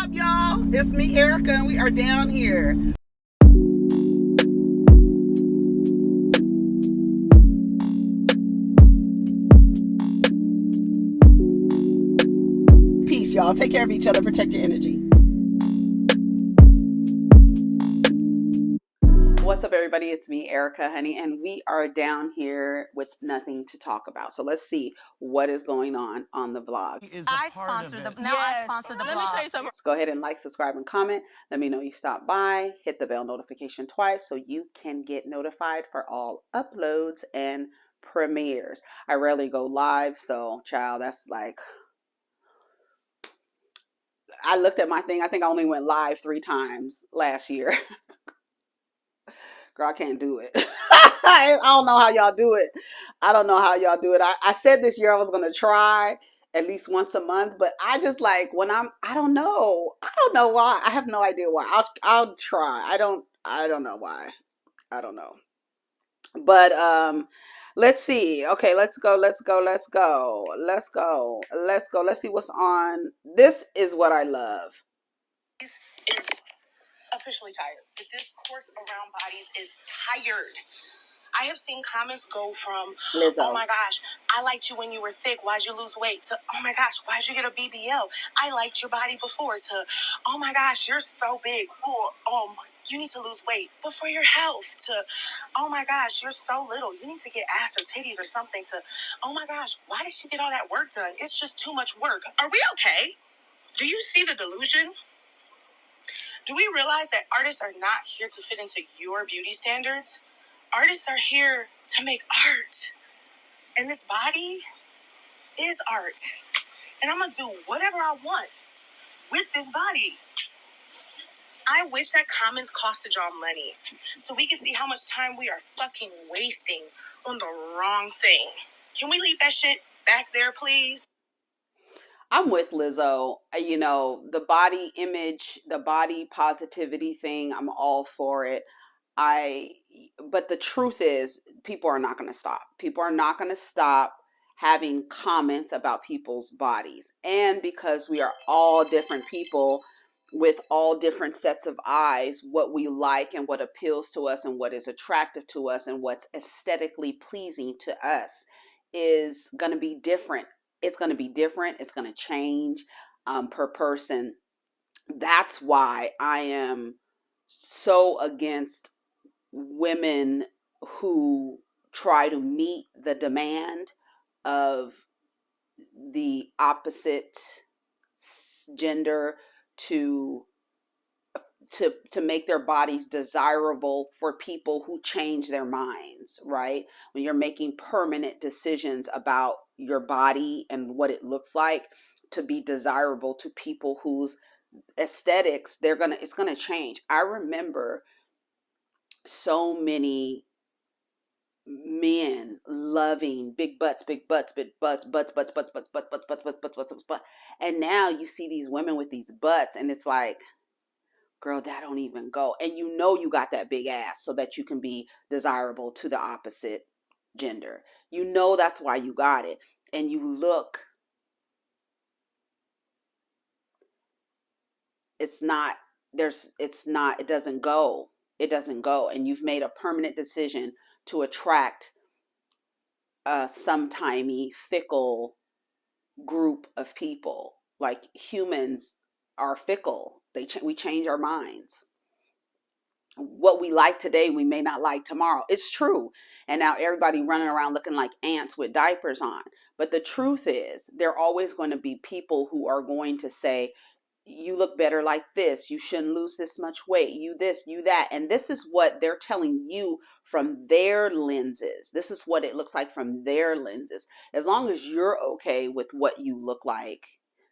up, y'all? It's me, Erica, and we are down here. Peace, y'all. Take care of each other. Protect your energy. What's up, everybody? It's me, Erica, honey, and we are down here with nothing to talk about. So let's see what is going on the vlog. I sponsor the vlog. Let me tell you something. So go ahead and like, subscribe, and comment. Let me know you stopped by. Hit the bell notification twice so you can get notified for all uploads and premieres. I rarely go live, so child, that's like, I looked at my thing. I think I only went live 3 times last year. Girl, I can't do it. I don't know how y'all do it. I don't know how y'all do it. I said this year I was going to try at least once a month, but I just like when I don't know. I don't know why. I have no idea why. I'll try. I don't know why. I don't know. But let's see. Okay, let's go. Let's see what's on. This is what I love. Is officially tired. The discourse around bodies is tired. I have seen comments go from, Lizzo. Oh my gosh, I liked you when you were thick, why'd you lose weight? To, oh my gosh, why'd you get a BBL? I liked your body before. To, oh my gosh, you're so big. You need to lose weight, but for your health. To, oh my gosh, you're so little. You need to get ass or titties or something. To, oh my gosh, why did she get all that work done? It's just too much work. Are we okay? Do you see the delusion? Do we realize that artists are not here to fit into your beauty standards? Artists are here to make art. And this body is art. And I'm going to do whatever I want with this body. I wish that comments costed y'all money so we can see how much time we are fucking wasting on the wrong thing. Can we leave that shit back there, please? I'm with Lizzo. You know, the body image, the body positivity thing, I'm all for it. But the truth is, people are not going to stop. People are not going to stop having comments about people's bodies. And because we are all different people with all different sets of eyes, what we like and what appeals to us and what is attractive to us and what's aesthetically pleasing to us is going to be different. It's going to be different. It's going to change per person. That's why I am so against women who try to meet the demand of the opposite gender to make their bodies desirable for people who change their minds, right? When you're making permanent decisions about your body and what it looks like to be desirable to people whose aesthetics it's gonna change. I remember so many men loving big butts, and now you see these women with these butts, and it's like, girl, that don't even go. And you know you got that big ass so that you can be desirable to the opposite gender. You know that's why you got it. And you look, it doesn't go. It doesn't go. And you've made a permanent decision to attract a sometimey fickle group of people. Like, humans are fickle. We change our minds. What we like today, we may not like tomorrow. It's true. And now everybody running around looking like ants with diapers on. But the truth is, there are always going to be people who are going to say, you look better like this. You shouldn't lose this much weight. You this, you that. And this is what they're telling you from their lenses. This is what it looks like from their lenses. As long as you're okay with what you look like,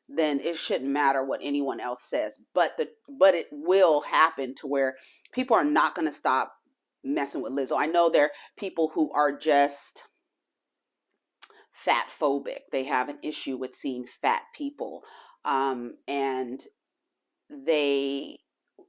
then it shouldn't matter what anyone else says. But it will happen to where people are not going to stop messing with Lizzo. I know there are people who are just fat phobic. They have an issue with seeing fat people. And they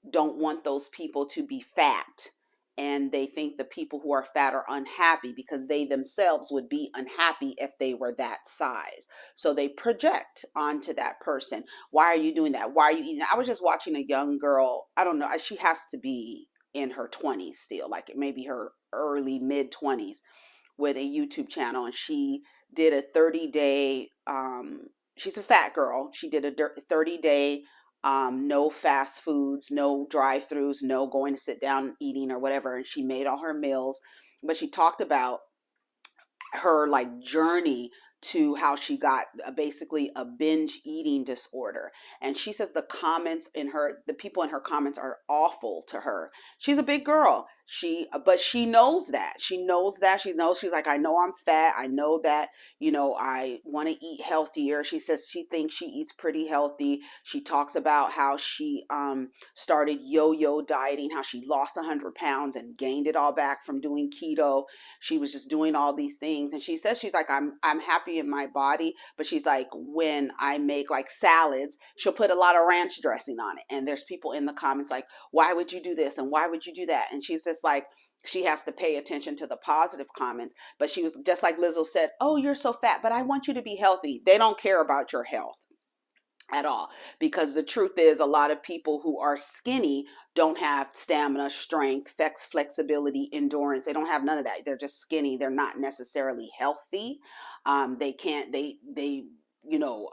don't want those people to be fat and they think the people who are fat are unhappy because they themselves would be unhappy if they were that size. So they project onto that person. Why are you doing that? Why are you eating that? I was just watching a young girl. I don't know. She has to be in her 20s still, like maybe her early mid 20s, with a YouTube channel, and she did a 30-day, she's a fat girl. She did a 30-day, no fast foods, no drive-throughs, no going to sit down eating or whatever. And she made all her meals, but she talked about her like journey to how she got basically a binge eating disorder. And she says the people in her comments are awful to her. She's a big girl. But she knows that. She knows that. She knows, she's like, I know I'm fat. I know that, I want to eat healthier. She says she thinks she eats pretty healthy. She talks about how she started yo-yo dieting, how she lost 100 pounds and gained it all back from doing keto. She was just doing all these things, and she says she's like, I'm happy in my body, but she's like, when I make like salads, she'll put a lot of ranch dressing on it, and there's people in the comments like, why would you do this and why would you do that? And she's just like, she has to pay attention to the positive comments. But she was just like Lizzo said, oh, you're so fat, but I want you to be healthy. They don't care about your health at all, because the truth is a lot of people who are skinny don't have stamina, strength, flexibility, endurance. They don't have none of that. They're just skinny. They're not necessarily healthy. They can't, you know,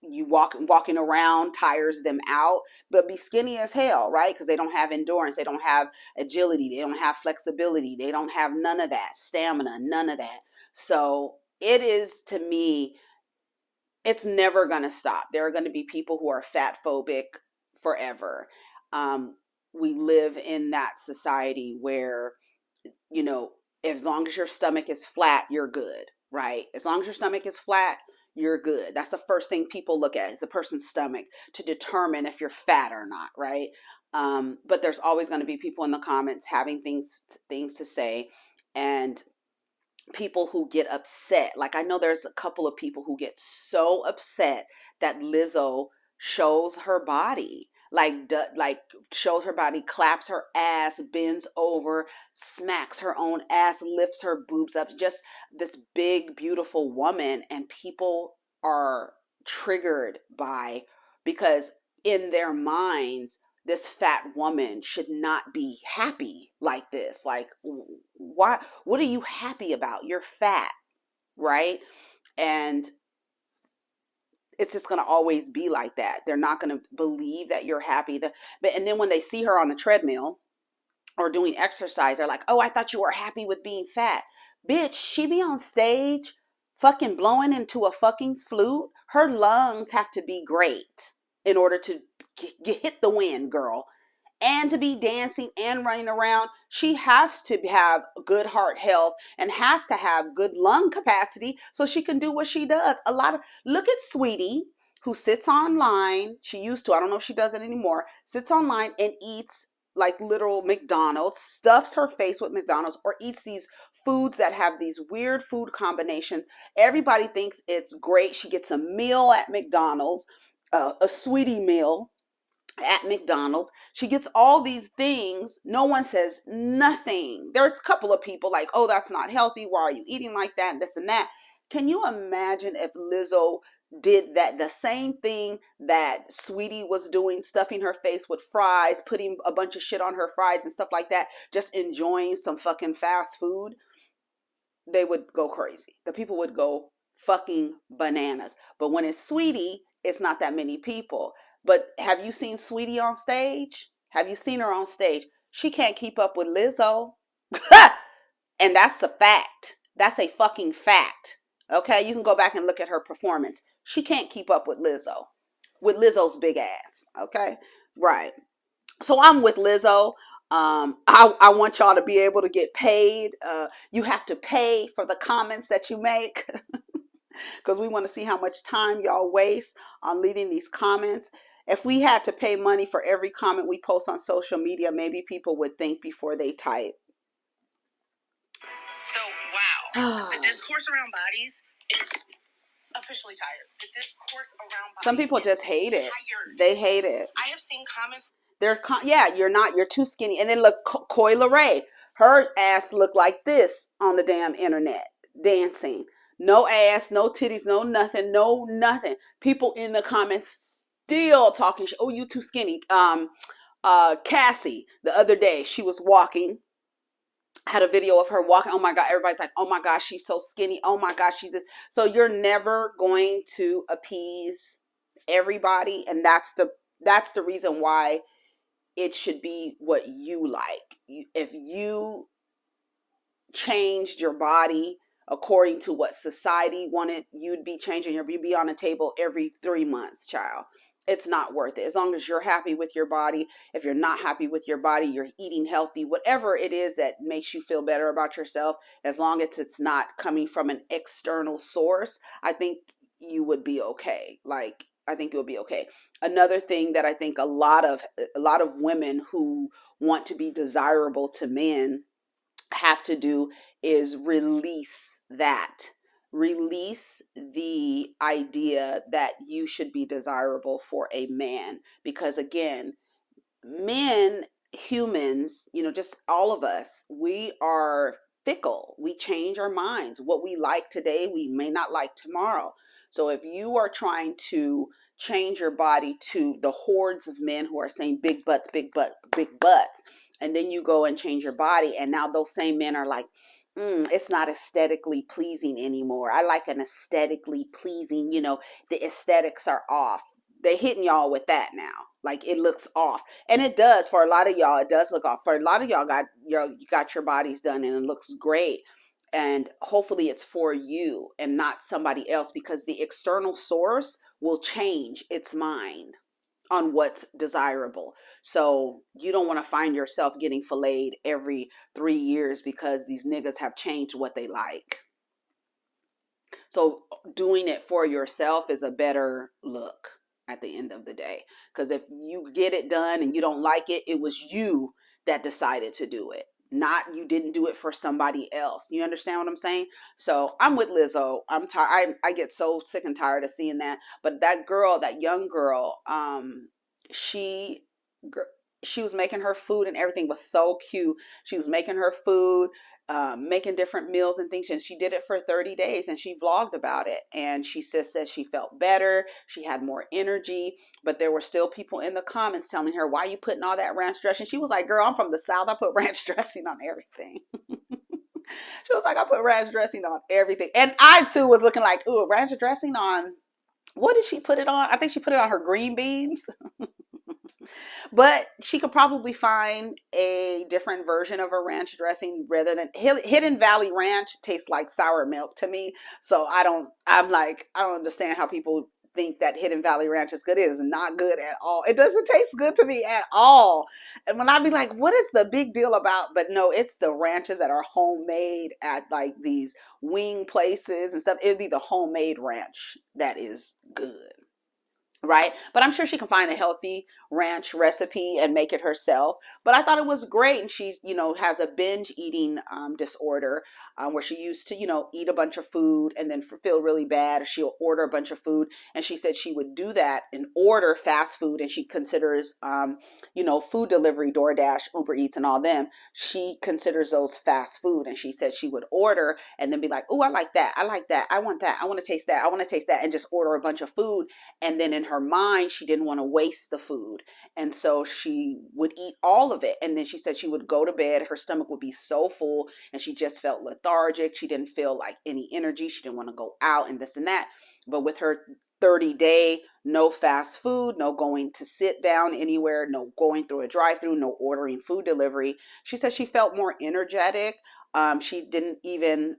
you walking around tires them out. But be skinny as hell, right? Because they don't have endurance, they don't have agility, they don't have flexibility, they don't have none of that, stamina, none of that. So it is, to me, it's never going to stop. There are going to be people who are fat phobic forever. We live in that society where, as long as your stomach is flat, you're good, right? As long as your stomach is flat, you're good. That's the first thing people look at, is the person's stomach, to determine if you're fat or not, right? But there's always going to be people in the comments having things to say, and people who get upset. Like, I know there's a couple of people who get so upset that Lizzo shows her body, like shows her body, claps her ass, bends over, smacks her own ass, lifts her boobs up, just this big beautiful woman. And people are triggered because in their minds, this fat woman should not be happy like this. Like, why? What are you happy about? You're fat, right? And it's just going to always be like that. They're not going to believe that you're happy. And then when they see her on the treadmill or doing exercise, they're like, oh, I thought you were happy with being fat. Bitch, she be on stage fucking blowing into a fucking flute. Her lungs have to be great in order to hit the wind, girl. And to be dancing and running around, she has to have good heart health and has to have good lung capacity so she can do what she does. Look at Sweetie, who sits online. She used to, I don't know if she does it anymore, sits online and eats like literal McDonald's, stuffs her face with McDonald's, or eats these foods that have these weird food combinations. Everybody thinks it's great. She gets a meal at McDonald's, a Sweetie meal at McDonald's. She gets all these things. No one says nothing. There's a couple of people like, oh, that's not healthy. Why are you eating like that? And this and that. Can you imagine if Lizzo did that, the same thing that Sweetie was doing, stuffing her face with fries, putting a bunch of shit on her fries and stuff like that, just enjoying some fucking fast food? They would go crazy. The people would go fucking bananas. But when it's Sweetie, it's not that many people. But have you seen Sweetie on stage? Have you seen her on stage? She can't keep up with Lizzo. And that's a fact. That's a fucking fact. Okay, you can go back and look at her performance. She can't keep up with Lizzo's big ass. Okay, right. So I'm with Lizzo. I want y'all to be able to get paid. You have to pay for the comments that you make, because we want to see how much time y'all waste on leaving these comments. If we had to pay money for every comment we post on social media, maybe people would think before they type. So, wow. The discourse around bodies is officially tired. The discourse around bodies. Some people just hate it. They hate it. I have seen comments. Yeah, you're too skinny. And then look, Coi Leray, her ass looked like this on the damn internet dancing. No ass, no titties, no nothing, no nothing. People in the comments still talking. Oh, you too skinny. Cassie, the other day, she was walking, had a video of her walking. Oh my God, everybody's like, oh my gosh, she's so skinny. Oh my gosh, so you're never going to appease everybody, and that's the reason why it should be what you like. If you changed your body according to what society wanted, you'd be changing you'd be on the table every 3 months, child. It's not worth it. As long as you're happy with your body. If you're not happy with your body, you're eating healthy, whatever it is that makes you feel better about yourself, as long as it's not coming from an external source, I think you would be okay. Like, I think you'll be okay. Another thing that I think a lot of women who want to be desirable to men have to do is release the idea that you should be desirable for a man. Because again, men, humans, just all of us, we are fickle. We change our minds. What we like today, we may not like tomorrow. So if you are trying to change your body to the hordes of men who are saying big butts, big butt, big butts, and then you go and change your body, and now those same men are like, it's not aesthetically pleasing anymore. I like an aesthetically pleasing, the aesthetics are off. They're hitting y'all with that now. Like, it looks off. And it does. For a lot of y'all, it does look off. For a lot of y'all, you got your bodies done and it looks great. And hopefully it's for you and not somebody else, because the external source will change its mind on what's desirable. So you don't want to find yourself getting filleted every 3 years because these niggas have changed what they like. So doing it for yourself is a better look at the end of the day. Because if you get it done and you don't like it, it was you that decided to do it. Not, you didn't do it for somebody else. You understand what I'm saying? So I'm with Lizzo. I'm tired. I get so sick and tired of seeing that. But that girl, that young girl, she was making her food and everything was so cute. She was making her food, making different meals and things, and she did it for 30 days and she vlogged about it, and she said she felt better, she had more energy. But there were still people in the comments telling her, why are you putting all that ranch dressing? She was like, girl, I'm from the South, I put ranch dressing on everything. She was like, I put ranch dressing on everything. And I too was looking like, ooh, ranch dressing on, what did she put it on? I think she put it on her green beans. But she could probably find a different version of a ranch dressing rather than Hidden Valley Ranch tastes like sour milk to me. So I don't understand how people think that Hidden Valley Ranch is good. It is not good at all. It doesn't taste good to me at all. And when I be like, what is the big deal about? But no, it's the ranches that are homemade at like these wing places and stuff. It'd be the homemade ranch that is good. Right? But I'm sure she can find a healthy ranch recipe and make it herself. But I thought it was great. And she's, has a binge eating disorder where she used to, eat a bunch of food and then feel really bad. She'll order a bunch of food. And she said she would do that and order fast food. And she considers, food delivery, DoorDash, Uber Eats and all them. She considers those fast food. And she said she would order and then be like, oh, I like that. I like that. I want that. I want to taste that. I want to taste that. And just order a bunch of food. And then in her mind, she didn't want to waste the food. And so she would eat all of it. And then she said she would go to bed. Her stomach would be so full and she just felt lethargic. She didn't feel like any energy. She didn't want to go out and this and that. But with her 30-day, no fast food, no going to sit down anywhere, no going through a drive-through, no ordering food delivery, she said she felt more energetic. She didn't even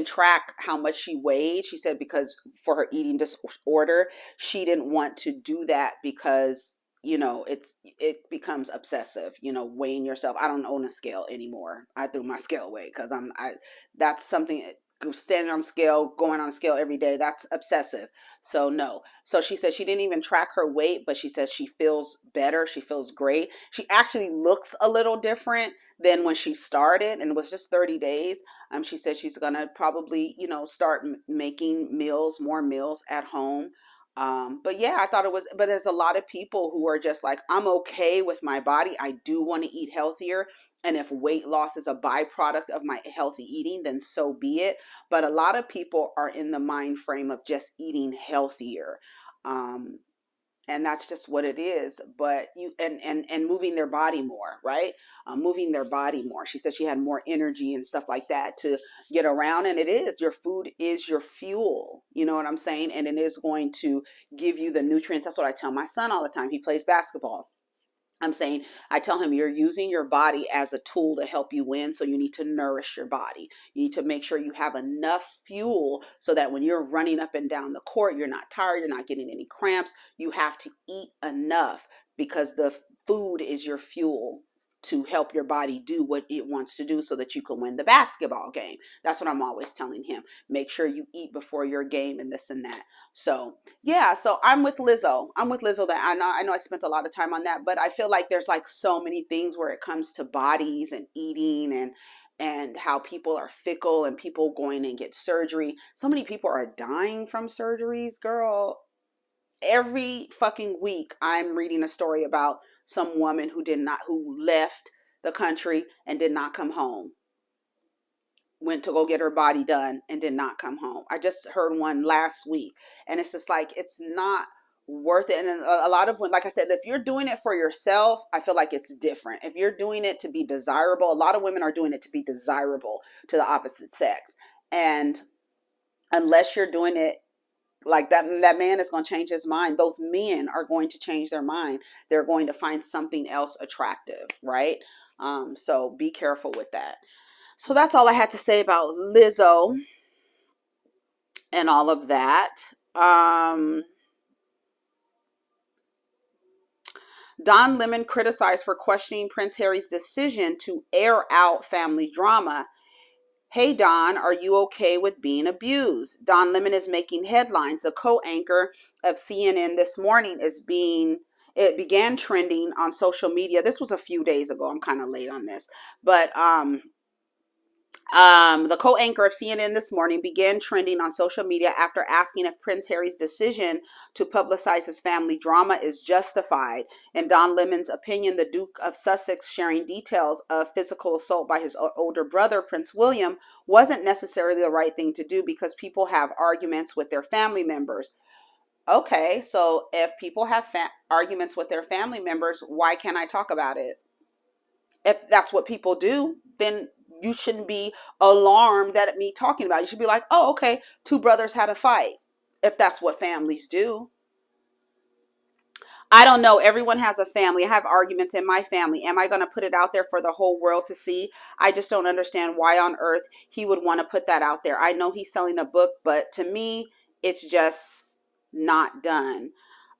track how much she weighed. She said because for her eating disorder, she didn't want to do that because, it becomes obsessive, weighing yourself. I don't own a scale anymore. I threw my scale away because that's something, standing on scale, going on scale every day, that's obsessive. So no. So she said she didn't even track her weight, but she says she feels better. She feels great. She actually looks a little different than when she started, and it was just 30 days. She said she's going to probably, start making more meals at home. But yeah, I thought it was, but there's a lot of people who are just like, I'm okay with my body. I do want to eat healthier. And if weight loss is a byproduct of my healthy eating, then so be it. But a lot of people are in the mind frame of just eating healthier. Um, and that's just what it is. But you and moving their body more, right? Moving their body more. She said she had more energy and stuff like that to get around. And it is, your food is your fuel, you know what I'm saying? And it is going to give you the nutrients. That's what I tell my son all the time. He plays basketball. I'm saying, I tell him, you're using your body as a tool to help you win. So you need to nourish your body. You need to make sure you have enough fuel so that when you're running up and down the court, you're not tired, you're not getting any cramps. You have to eat enough because the food is your fuel to help your body do what it wants to do so that you can win the basketball game. That's what I'm always telling him. Make sure you eat before your game and this and that. So yeah, so I'm with Lizzo. I'm with Lizzo that I know I spent a lot of time on that, but I feel like there's like so many things where it comes to bodies and eating and how people are fickle and people going and get surgery. So many people are dying from surgeries, girl. Every fucking week I'm reading a story about some woman who left the country and did not come home, went to go get her body done and did not come home. I just heard one last week, and it's just like, it's not worth it. And a lot of, like I said, if you're doing it for yourself, I feel like it's different. If you're doing it to be desirable, a lot of women are doing it to be desirable to the opposite sex. And unless you're doing it like that, that man is going to change his mind. Those men are going to change their mind. They're going to find something else attractive, right? So be careful with that. So that's all I had to say about Lizzo and all of that. Don Lemon criticized for questioning Prince Harry's decision to air out family drama. Hey Don, are you okay with being abused? Don Lemon is making headlines. The co-anchor of CNN This Morning it began trending on social media. This was a few days ago. I'm kind of late on this, but the co-anchor of CNN This Morning began trending on social media after asking if Prince Harry's decision to publicize his family drama is justified. In Don Lemon's opinion, the Duke of Sussex sharing details of physical assault by his older brother, Prince William, wasn't necessarily the right thing to do because people have arguments with their family members. Okay, so if people have arguments with their family members, why can't I talk about it? If that's what people do, then you shouldn't be alarmed at me talking about it. You should be like, oh, okay, two brothers had a fight. If that's what families do. I don't know. Everyone has a family. I have arguments in my family. Am I going to put it out there for the whole world to see? I just don't understand why on earth he would want to put that out there. I know he's selling a book, but to me, it's just not done.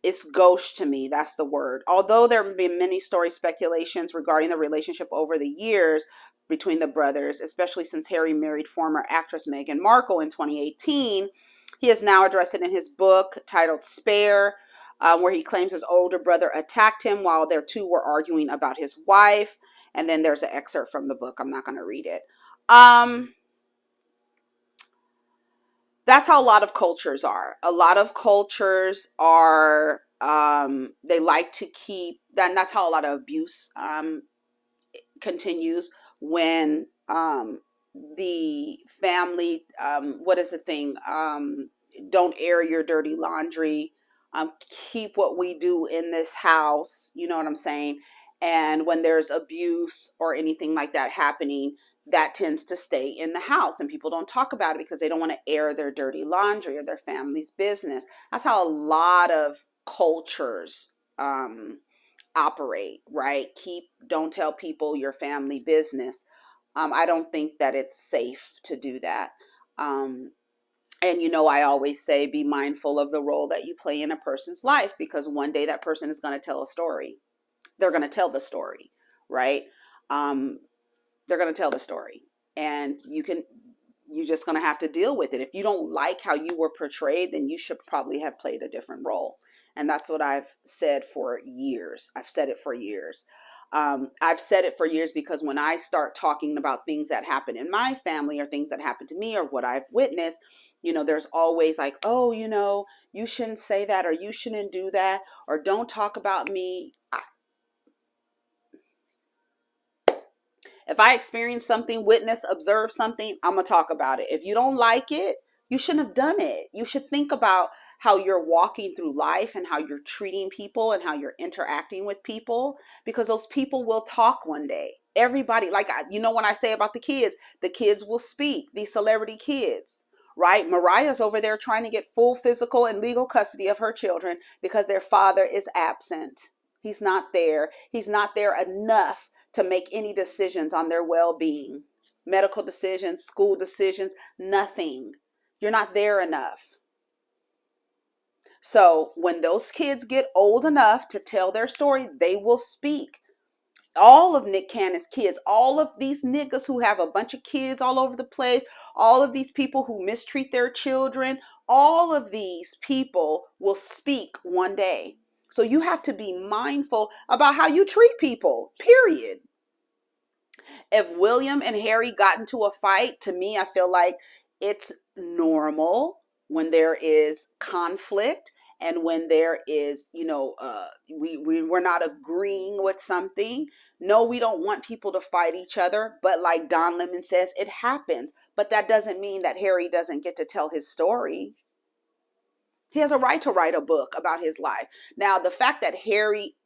It's gauche to me. That's the word. Although there have been many story speculations regarding the relationship over the years between the brothers, especially since Harry married former actress Meghan Markle in 2018, he has now addressed it in his book titled Spare, where he claims his older brother attacked him while their two were arguing about his wife. And then there's an excerpt from the book. I'm not going to read it. That's how a lot of cultures are. A lot of cultures are, they like to keep, that's how a lot of abuse continues when the family, what is the thing? Don't air your dirty laundry. Keep what we do in this house. You know what I'm saying? And when there's abuse or anything like that happening, that tends to stay in the house and people don't talk about it because they don't want to air their dirty laundry or their family's business. That's how a lot of cultures operate, right? Don't tell people your family business. I don't think that it's safe to do that. And I always say, be mindful of the role that you play in a person's life, because one day that person is going to tell a story. They're going to tell the story, right? They're going to tell the story, and you're just going to have to deal with it. If you don't like how you were portrayed, then you should probably have played a different role. And that's what I've said for years. I've said it for years. I've said it for years because when I start talking about things that happen in my family or things that happen to me or what I've witnessed, there's always like, oh, you shouldn't say that, or you shouldn't do that, or don't talk about me. If I experience something, witness, observe something, I'm going to talk about it. If you don't like it, you shouldn't have done it. You should think about how you're walking through life and how you're treating people and how you're interacting with people, because those people will talk one day. Everybody, like, when I say about the kids will speak, these celebrity kids, right? Mariah's over there trying to get full physical and legal custody of her children because their father is absent. He's not there. He's not there enough to make any decisions on their well-being, medical decisions, school decisions, nothing. You're not there enough. So when those kids get old enough to tell their story, they will speak. All of Nick Cannon's kids, all of these niggas who have a bunch of kids all over the place, all of these people who mistreat their children, all of these people will speak one day. So you have to be mindful about how you treat people, period. If William and Harry got into a fight, to me, I feel like it's normal when there is conflict and when there is, we're not agreeing with something. No, we don't want people to fight each other. But like Don Lemon says, it happens. But that doesn't mean that Harry doesn't get to tell his story. He has a right to write a book about his life. Now, the fact that Harry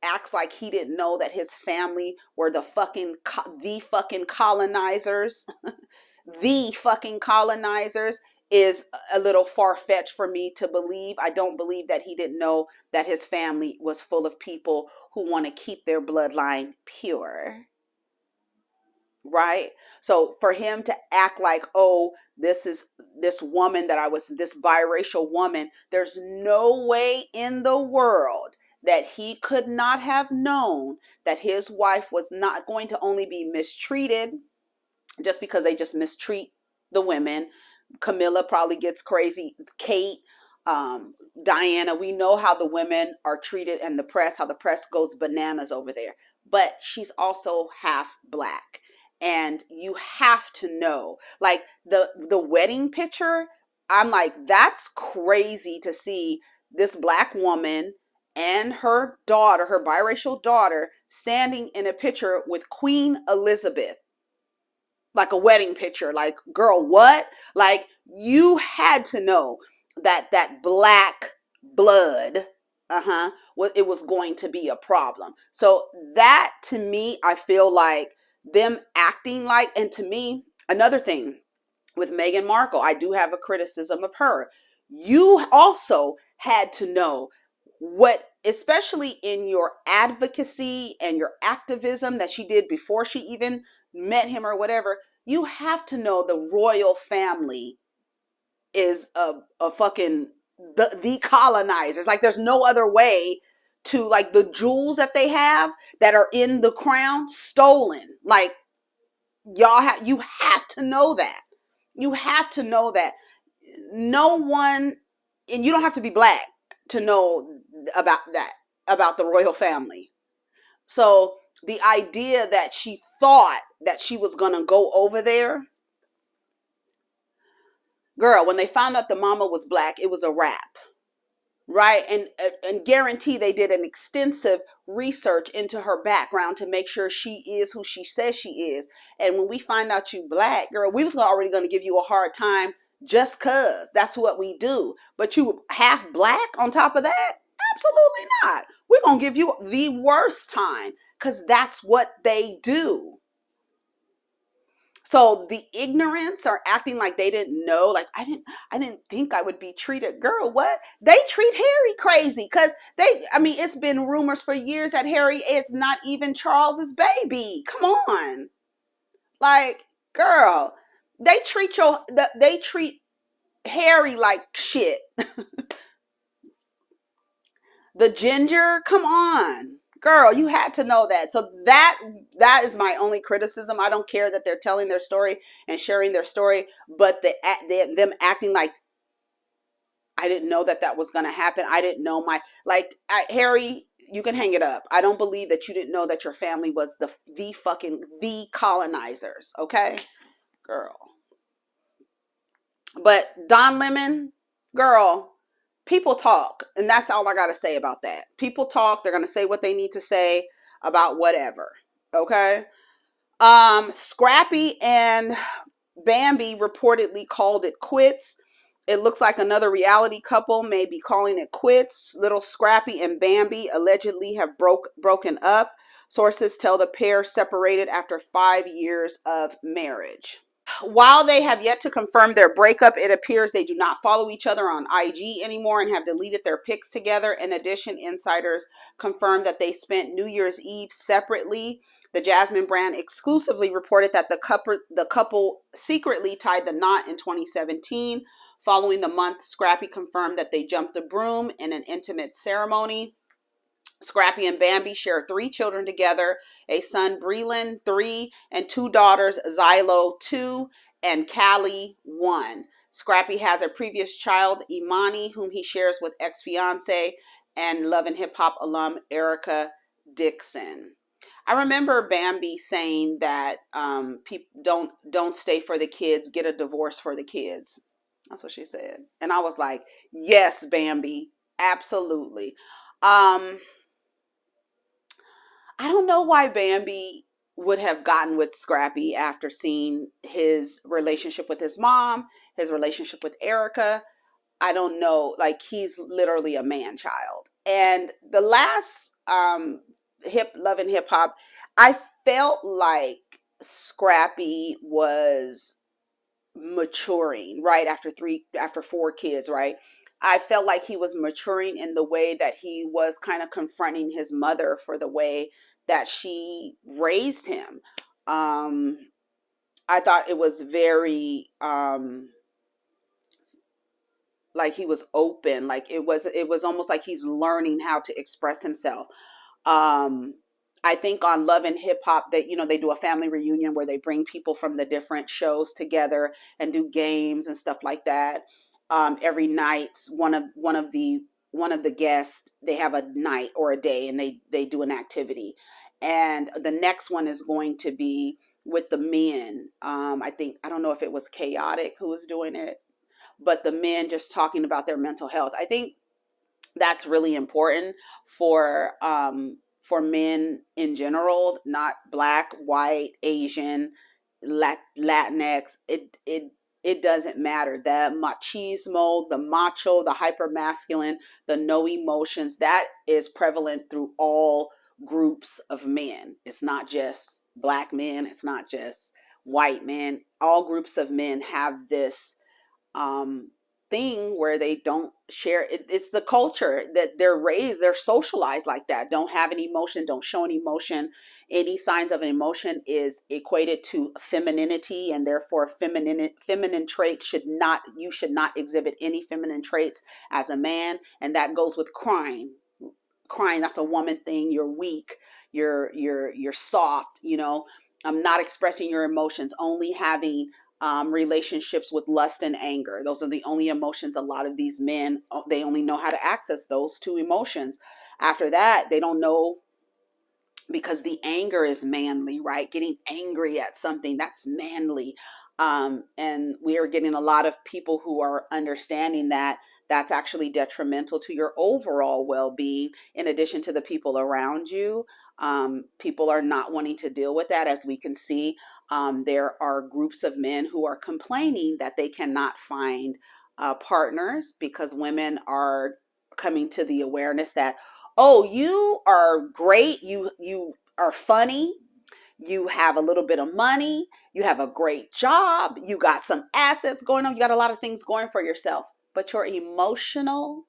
acts like he didn't know that his family were the fucking colonizers, the fucking colonizers, is a little far-fetched for me to believe. I don't believe that he didn't know that his family was full of people who want to keep their bloodline pure. Right? So for him to act like, oh, this woman that this biracial woman, there's no way in the world that he could not have known that his wife was not going to only be mistreated just because they just mistreat the women. Camilla probably gets crazy. Kate, Diana, we know how the women are treated in the press, how the press goes bananas over there. But she's also half black. And you have to know, like the wedding picture, I'm like, that's crazy to see this black woman and her daughter, her biracial daughter, standing in a picture with Queen Elizabeth. Like a wedding picture. Like, girl, what? Like, you had to know that black blood, it was going to be a problem. So that, to me, I feel like them acting like, and to me, another thing with Meghan Markle, I do have a criticism of her. You also had to know what, especially in your advocacy and your activism that she did before she even met him or whatever, you have to know the royal family is a fucking the colonizers. Like, there's no other way to, like, the jewels that they have that are in the crown, stolen. Like, you have to know that. You have to know that. No one, and you don't have to be black to know about that, about the royal family. So the idea that she thought that she was going to go over there, girl, when they found out the mama was black, it was a wrap. Right? And guarantee they did an extensive research into her background to make sure she is who she says she is. And when we find out you black, girl, we was already going to give you a hard time just cause that's what we do. But you half black on top of that? Absolutely not. We're going to give you the worst time because that's what they do. So the ignorance or acting like they didn't know, like, I didn't think I would be treated. Girl, what? They treat Harry crazy because it's been rumors for years that Harry is not even Charles's baby. Come on. Like, girl, they treat Harry like shit. The ginger, come on. Girl, you had to know that. So that is my only criticism. I don't care that they're telling their story and sharing their story, but them acting like I didn't know that was going to happen. I didn't know Harry, you can hang it up. I don't believe that you didn't know that your family was the colonizers. Okay, girl. But Don Lemon, girl, people talk, and that's all I got to say about that. People talk. They're going to say what they need to say about whatever. Okay. Scrappy and Bambii reportedly called it quits. It looks like another reality couple may be calling it quits. Little Scrappy and Bambii allegedly have broken up. Sources tell the pair separated after 5 years of marriage. While they have yet to confirm their breakup, it appears they do not follow each other on IG anymore and have deleted their pics together. In addition, insiders confirmed that they spent New Year's Eve separately. The Jasmine brand exclusively reported that the couple secretly tied the knot in 2017. Following the month, Scrappy confirmed that they jumped the broom in an intimate ceremony. Scrappy and Bambii share 3 children together, a son, Breland, 3, and 2 daughters, Xylo, 2, and Callie, 1. Scrappy has a previous child, Imani, whom he shares with ex-fiance and Love and Hip Hop alum Erica Dixon. I remember Bambii saying that people don't stay for the kids, get a divorce for the kids. That's what she said, and I was like, yes, Bambii, absolutely. I don't know why Bambii would have gotten with Scrappy after seeing his relationship with his mom, his relationship with Erica. I don't know. Like, he's literally a man child. And the last Love and Hip Hop, I felt like Scrappy was maturing right after 4 kids, right? I felt like he was maturing in the way that he was kind of confronting his mother for the way that she raised him. I thought it was very like he was open, like it was almost like he's learning how to express himself. um I think on Love and Hip Hop that, they do a family reunion where they bring people from the different shows together and do games and stuff like that. Every night, one of the guests, they have a night or a day, and they do an activity. And the next one is going to be with the men. I don't know if it was Chaotic who was doing it, but the men just talking about their mental health. I think that's really important for men in general, not black, white, Asian, Latinx. It doesn't matter. The machismo, the macho, the hyper masculine, the no emotions, that is prevalent through all groups of men. It's not just black men, it's not just white men. All groups of men have this um, thing where they don't share it. It's the culture that they're socialized like that. Don't have any emotion, don't show any emotion. Any signs of an emotion is equated to femininity, and therefore feminine traits you should not exhibit any feminine traits as a man. And that goes with crying. That's a woman thing. You're weak, you're soft, I'm not expressing your emotions, only having relationships with lust and anger. Those are the only emotions a lot of these men, they only know how to access those 2 emotions. After that, they don't know, because the anger is manly, right? Getting angry at something, that's manly. And we are getting a lot of people who are understanding that that's actually detrimental to your overall well-being, in addition to the people around you. People are not wanting to deal with that, as we can see. There are groups of men who are complaining that they cannot find partners, because women are coming to the awareness that, oh, you are great, you are funny, you have a little bit of money, you have a great job, you got some assets going on, you got a lot of things going for yourself, but your emotional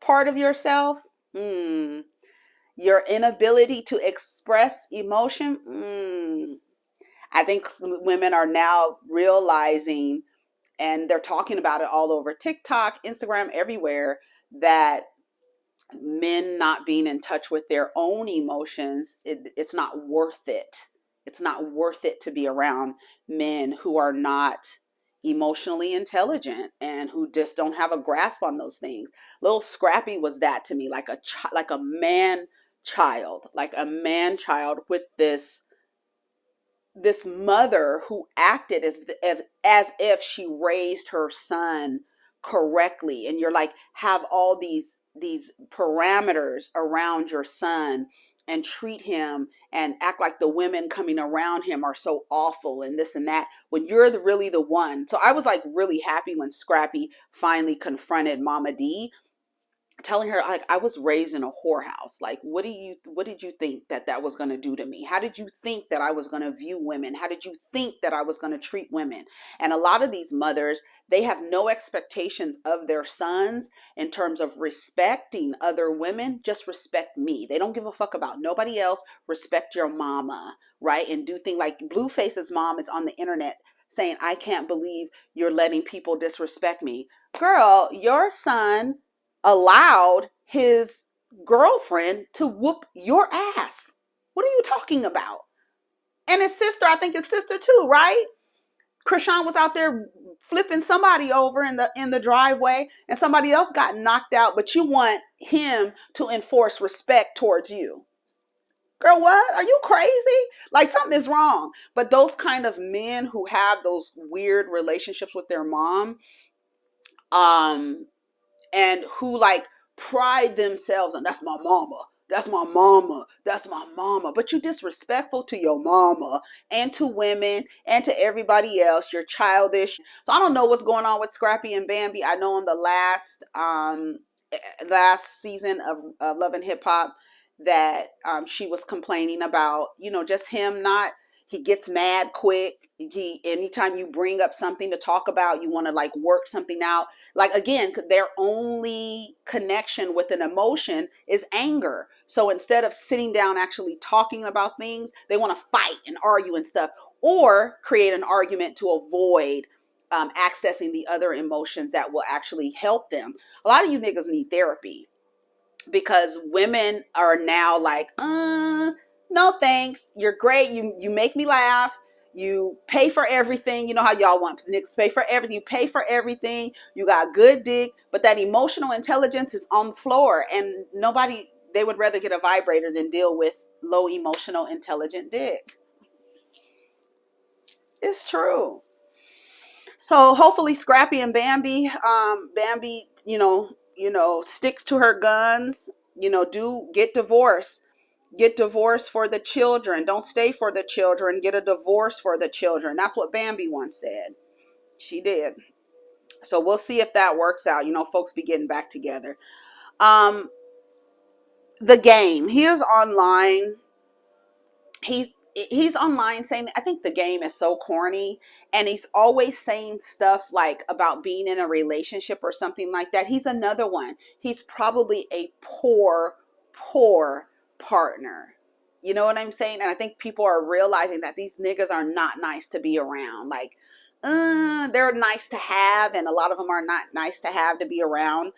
part of yourself, your inability to express emotion, I think women are now realizing, and they're talking about it all over TikTok, Instagram, everywhere, that men not being in touch with their own emotions, it's not worth it. It's not worth it to be around men who are not emotionally intelligent and who just don't have a grasp on those things. Little Scrappy was that to me, like a man child, with this mother who acted as if she raised her son correctly, and you're like have all these parameters around your son and treat him and act like the women coming around him are so awful and this and that, when you're really the one. So I was like really happy when Scrappy finally confronted Mama D, telling her, like, I was raised in a whorehouse. Like, what did you think that was going to do to me? How did you think that I was going to view women? How did you think that I was going to treat women? And a lot of these mothers, they have no expectations of their sons in terms of respecting other women. Just respect me. They don't give a fuck about nobody else. Respect your mama, right? And do things like Blueface's mom is on the internet saying, I can't believe you're letting people disrespect me. Girl, your son allowed his girlfriend to whoop your ass. What are you talking about? And his sister, I think his sister too, right? Krishan was out there flipping somebody over in the driveway, and somebody else got knocked out, but you want him to enforce respect towards you. Girl, what? Are you crazy? Like, something is wrong. But those kind of men who have those weird relationships with their mom, and who like pride themselves on, that's my mama, that's my mama, that's my mama. But you disrespectful to your mama and to women and to everybody else. You're childish. So I don't know what's going on with Scrappy and Bambii. I know in the last season of Love and Hip Hop that she was complaining about, just him not, he gets mad quick. Anytime you bring up something to talk about, you want to like work something out. Like, again, their only connection with an emotion is anger. So instead of sitting down actually talking about things, they want to fight and argue and stuff, or create an argument to avoid accessing the other emotions that will actually help them. A lot of you niggas need therapy, because women are now like, no thanks, you're great, you make me laugh, you pay for everything. You know how y'all want niggas pay for everything. You pay for everything, you got good dick, but that emotional intelligence is on the floor, and nobody, they would rather get a vibrator than deal with low emotional intelligent dick. It's true. So hopefully Scrappy and Bambii, sticks to her guns, do get divorced. Get divorced for the children. Don't stay for the children. Get a divorce for the children. That's what Bambii once said. She did. So we'll see if that works out. Folks be getting back together. The Game. He is online. He's online saying, I think The Game is so corny, and he's always saying stuff like about being in a relationship or something like that. He's another one. He's probably a poor partner. You know what I'm saying? And I think people are realizing that these niggas are not nice to be around. Like, they're nice to have, and a lot of them are not nice to have to be around.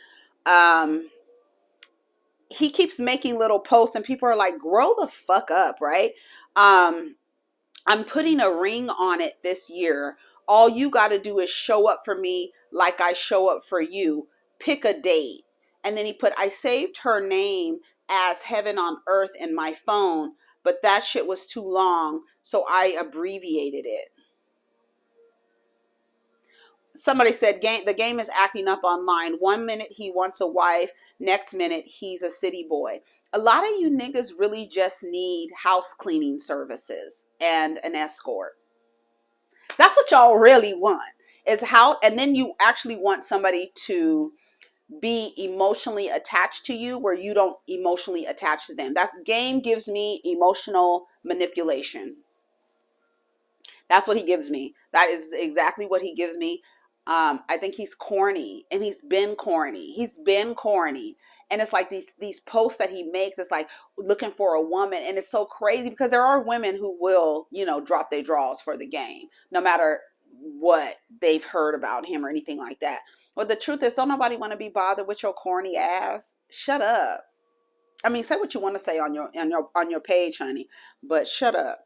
He keeps making little posts, and people are like, grow the fuck up, right? I'm putting a ring on it this year. All you got to do is show up for me like I show up for you. Pick a date. And then he put, I saved her name as Heaven on Earth in my phone, but that shit was too long, so I abbreviated it. Somebody said, The Game is acting up online. 1 minute he wants a wife, next minute he's a city boy. A lot of you niggas really just need house cleaning services and an escort. That's what y'all really want, is how, and then you actually want somebody to be emotionally attached to you where you don't emotionally attach to them. That Game gives me emotional manipulation. That's what he gives me. That is exactly what he gives me. I think he's corny, and he's been corny. And it's like these posts that he makes, it's like looking for a woman. And it's so crazy because there are women who will, drop their draws for The Game, no matter what they've heard about him or anything like that. But the truth is, don't nobody want to be bothered with your corny ass. Shut up. I mean, say what you want to say on your page, honey, but shut up.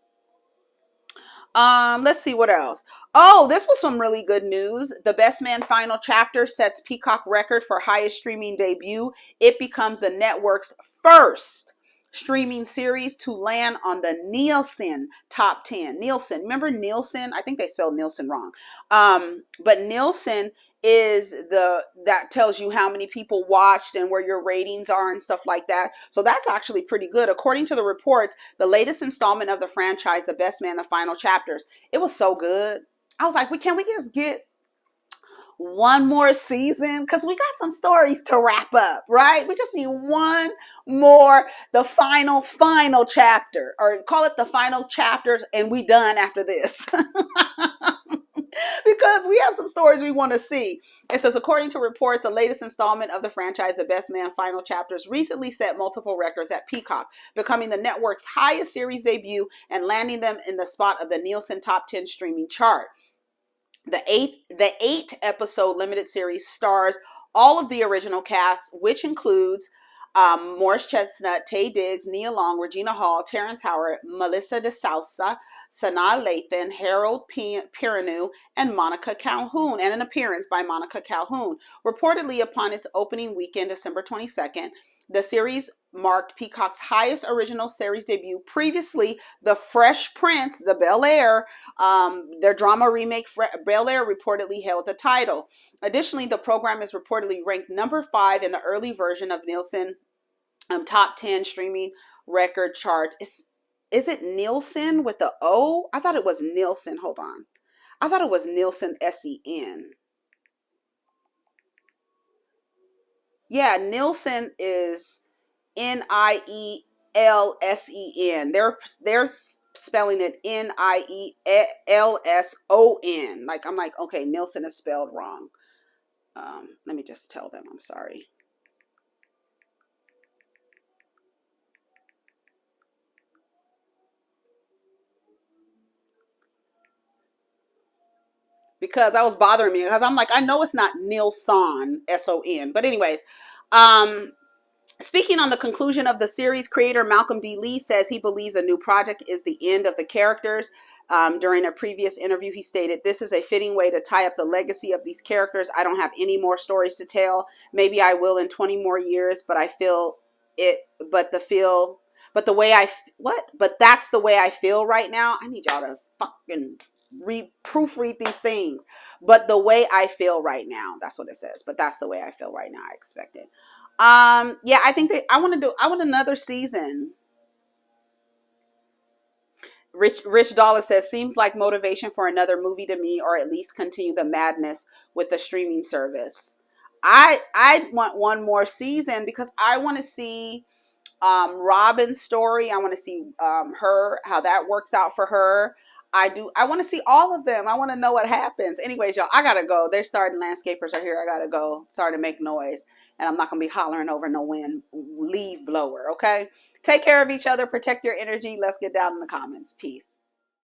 Let's see what else. Oh, this was some really good news. The Best Man final chapter sets Peacock record for highest streaming debut. It becomes the network's first streaming series to land on the Nielsen top 10. Nielsen, remember Nielsen? I think they spelled Nielsen wrong. But Nielsen is that tells you how many people watched and where your ratings are and stuff like that. So that's actually pretty good. According to the reports, the latest installment of the franchise, The Best Man, the final chapters, it was so good. I was like, can we just get one more season? Because we got some stories to wrap up, right? We just need one more, the final chapter, or call it the final chapters, and we done after this. Because we have some stories we want to see. It says, according to reports, the latest installment of the franchise, The Best Man final chapters, recently set multiple records at Peacock, becoming the network's highest series debut and landing them in the spot of the Nielsen Top 10 streaming chart. The eight episode limited series stars all of the original cast, which includes Morris Chestnut, Taye Diggs, Nia Long, Regina Hall, Terrence Howard, Melissa DeSouza, Sanaa Lathan, Harold Perrineau, and Monica Calhoun, and an appearance by Monica Calhoun. Reportedly, upon its opening weekend, December 22nd, the series marked Peacock's highest original series debut. Previously, The Fresh Prince, the Bel-Air, their drama remake Bel-Air, reportedly held the title. Additionally, the program is reportedly ranked number 5 in the early version of Nielsen Top 10 streaming record chart. Is it Nielsen with the O? I thought it was Nielsen. Hold on. I thought it was Nielsen, S-E-N. Yeah, Nielsen is Nielsen. They're spelling it Nielson. Like, I'm like, okay, Nielsen is spelled wrong. Let me just tell them I'm sorry. Because that was bothering me, because I'm like, I know it's not Nielsen, S-O-N. But anyways, speaking on the conclusion of the series, creator Malcolm D. Lee says he believes a new project is the end of the characters. During a previous interview, he stated, "This is a fitting way to tie up the legacy of these characters. I don't have any more stories to tell. Maybe I will in 20 more years, but I feel it, but the way but that's the way I feel right now." I need y'all to fucking proofread these things. But the way I feel right now, that's what it says. But that's the way I feel right now. I expect it. Yeah, I think that I want another season. Rich Dollar says, seems like motivation for another movie to me, or at least continue the madness with the streaming service. I want one more season because I want to see Robin's story. I want to see her, how that works out for her. I want to see all of them. I want to know what happens. Anyways, y'all, I gotta go. They're starting, landscapers are here. I gotta go. Starting to make noise. And I'm not gonna be hollering over no wind leaf blower, okay? Take care of each other. Protect your energy. Let's get down in the comments. Peace.